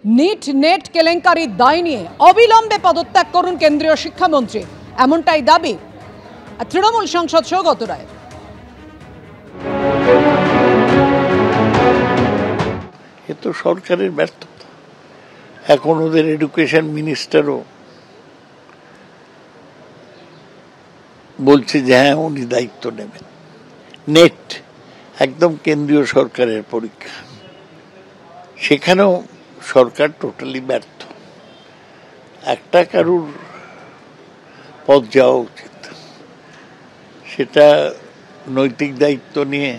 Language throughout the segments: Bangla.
নিট নেট কেলেঙ্কারির দায় নিয়ে অবিলম্বে পদত্যাগ করুন কেন্দ্রীয় শিক্ষামন্ত্রী, এমনটাই দাবি তৃণমূল সাংসদ সৌগত রায়। এ তো সরকারের ব্যর্থতা। এখন ওদের এডুকেশন মিনিস্টারও বলছে যে হ্যাঁ উনি দায়িত্ব নেবেন। নেট একদম কেন্দ্রীয় সরকারের পরীক্ষা, সেখানেও সরকার টোটালি ব্যর্থ। একটা কারুর পথ যাওয়া উচিত, সেটা নৈতিক দায়িত্ব নিয়ে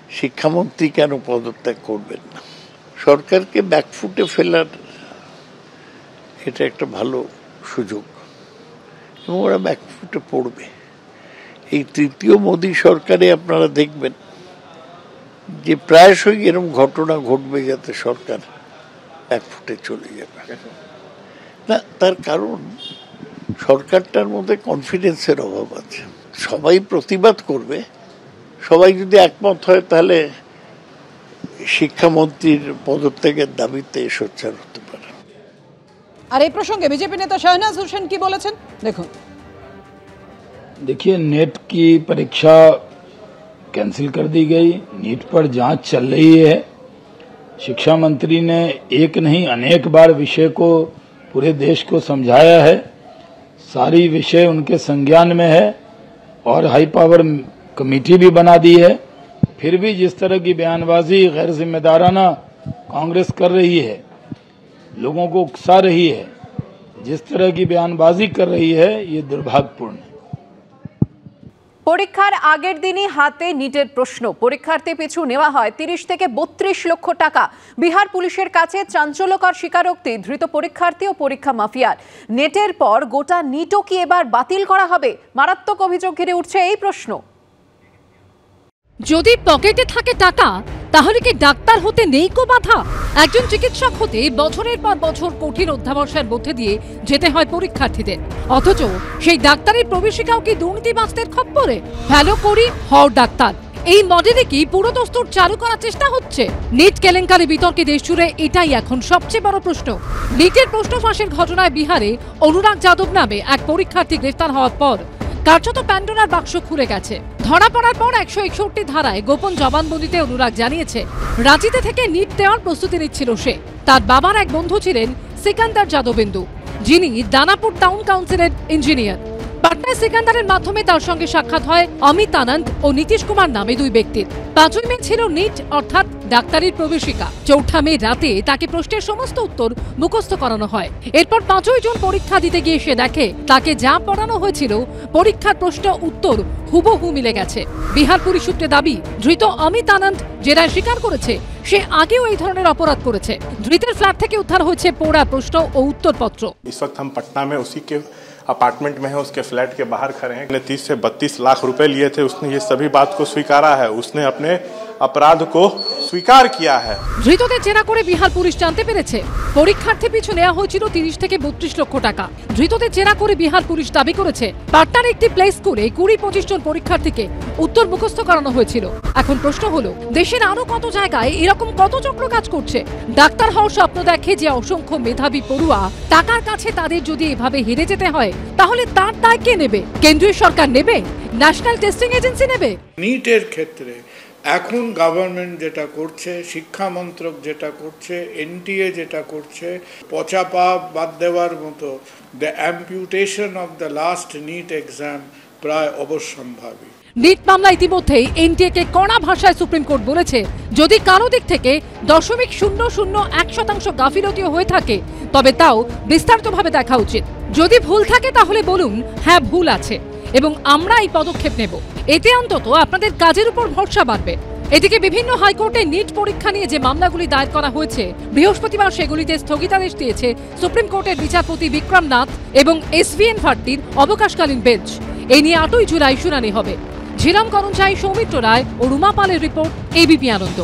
শিক্ষামন্ত্রী কেন পদত্যাগ করবেন না? সরকারকে ব্যাকফুটে ফেলার এটা একটা ভালো সুযোগ এবং ওরা ব্যাকফুটে পড়বে। এই তৃতীয় মোদী সরকারে আপনারা দেখবেন যে প্রায়শই এরকম ঘটনা ঘটবে, যাতে সরকার ব্যাকফুটে চলে যাবে না। তার কারণ সরকারটার মধ্যে কনফিডেন্সের অভাব আছে। সবাই প্রতিবাদ করবে, সবাই যদি একমত হয় তাহলে শিক্ষামন্ত্রীর পদত্যাগের দাবিতে সোচ্চার হতে পারে। আর এই প্রসঙ্গে বিজেপি নেতা শাহনাজ হোসেন কি বলেছেন দেখুন। देखिए, नेट की परीक्षा कैंसिल कर दी गई, नीट पर जांच चल रही है। शिक्षा मंत्री ने एक नहीं अनेक बार विषय को पूरे देश को समझाया है। सारी विषय उनके संज्ञान में है और हाई पावर कमेटी भी बना दी है। फिर भी जिस तरह की बयानबाजी गैर जिम्मेदाराना कांग्रेस कर रही है, लोगों को उकसा रही है, जिस तरह की बयानबाजी कर रही है, ये दुर्भाग्यपूर्ण है। পরীক্ষার আগের দিনই হাতে নিটের প্রশ্ন। পরীক্ষার্থী পিছু নেওয়া হয় 30 থেকে 32 লক্ষ টাকা। বিহার পুলিশের কাছে চাঞ্চল্যকর স্বীকারোক্তি ধৃত পরীক্ষার্থী ও পরীক্ষা মাফিয়ার। নেটের পর গোটা নিটও কি এবার বাতিল করা হবে? মারাত্মক অভিযোগ ঘিরে উঠছে এই প্রশ্ন। যদি পকেটে থাকে টাকা, তাহলে কি ডাক্তার হতে নেই কো বাধা? একজন চিকিৎসক হতে বছরের পর বছর কঠিন অধ্যাবসায়ের মধ্যে দিয়ে যেতে হয় পরীক্ষার্থীদের, অথচ সেই ডাক্তারের প্রবেশিকাও কি দুর্নীতিবাজদের খপ্পরে? ভালো করি হও ডাক্তার, এই মডেলে কি পুরো দস্তুর চালু করার চেষ্টা হচ্ছে? নিট কেলেঙ্কারি বিতর্কে দেশ জুড়ে এটাই এখন সবচেয়ে বড় প্রশ্ন। নিটের প্রশ্ন ফাঁসের ঘটনায় বিহারে অনুরাগ যাদব নামে এক পরীক্ষার্থী গ্রেফতার হওয়ার পর কার্যত প্যান্ডোরার বাক্স খুলে গেছে। ধরা পড়ার পর 161 ধারায় গোপন জবানবন্দিতে অনুরাগ জানিয়েছে রাঁচিতে থেকে নিট দেওয়ার প্রস্তুতি নিচ্ছিল সে। তার বাবার এক বন্ধু ছিলেন সিকান্দার যাদবেন্দু, যিনি দানাপুর টাউন কাউন্সিলের ইঞ্জিনিয়ার। পাটনায় সিকান্দারের মাধ্যমে তার সঙ্গে সাক্ষাৎ হয় অমিত আনন্দ ও নীতিশ কুমার নামে দুই ব্যক্তির। 5 মে ছিল নিট অর্থাৎ ডাক্তারির প্রবেশিকা। 4 মে রাতে তাকে প্রশ্নের সমস্ত উত্তর মুখস্থ করানো হয়। এরপর 5 জুন পরীক্ষা দিতে গিয়ে সে দেখে তাকে যা পড়ানো হয়েছিল পরীক্ষার প্রশ্ন উত্তর হুবহু মিলে গেছে। বিহার পুলিশ সূত্রে দাবি, ধৃত অমিত আনন্দ জেরায় স্বীকার করেছে সে আগেও এই ধরনের অপরাধ করেছে। ধৃতের ফ্ল্যাট থেকে উদ্ধার হয়েছে পোড়া প্রশ্ন ও উত্তরপত্র। इस वक्त हम पटना में उसी के अपार्टमेंट में है, उसके फ्लैट के बाहर खड़े हैं। 30 से 32 लाख रुपए लिए थे। उसने ये सभी बात को स्वीकारा है, उसने अपने अपराध को স্বীকার কিয়া है। ধৃতদের জেরা করে বিহার পুলিশ জানতে পেরেছে পরীক্ষার্থী পিছু নেওয়া হয়েছিল 30 থেকে 32 লক্ষ টাকা। ধৃতদের জেরা করে বিহার পুলিশ দাবি করেছে পাটনার একটি প্লে স্কুলে 20-25 জন পরীক্ষার্থীকে উত্তর মুখস্থ করানো হয়েছিল। এখন প্রশ্ন হলো, দেশের আরো কত জায়গায় এরকম কত চক্র কাজ করছে? ডাক্তার হওয়ার স্বপ্ন দেখে যে অসংখ্য মেধাবী পড়ুয়া, টাকার কাছে তাদের যদি এভাবে হেরে যেতে হয়, তাহলে তার দায় কে নেবে? কেন্দ্রীয় সরকার নেবে? ন্যাশনাল টেস্টিং এজেন্সি নেবে? নিটের ক্ষেত্রে এখন গভর্নমেন্ট যেটা করছে, শিক্ষা মন্ত্রক যেটা করছে, এনটিএ যেটা করছে, পচা পা বাদ দেওয়ার মতো the amputation of the last NEET exam প্রায় অবশ্যম্ভাবী। নিট মামলা ইতিমধ্যেই এনটিএকে কড়া ভাষায় সুপ্রিম কোর্ট বলেছে, যদি কারো দিক থেকে 0.001% গাফিলতিও হয়ে থাকে, তবে তাও বিস্তারিতভাবে দেখা উচিত। যদি ভুল থাকে তাহলে বলুন হ্যাঁ ভুল আছে এবং আমরা এই পদক্ষেপ নেব। এতে অন্তত আপনাদের কাজের উপর ভরসা বাড়বে। এদিকে বিভিন্ন হাইকোর্টে নিট পরীক্ষা নিয়ে যে মামলাগুলি দায়ের করা হয়েছে, বৃহস্পতিবার সেগুলিতে স্থগিতাদেশ দিয়েছে সুপ্রিম কোর্টের বিচারপতি বিক্রম নাথ এবং SVN ভারতীর অবকাশকালীন বেঞ্চ। এই নিয়ে 8 জুলাই শুনানি হবে। ঝিলাম করঞ্চাই, সৌমিত্র রায় ও রুমা পালের রিপোর্ট, ABP আনন্দ।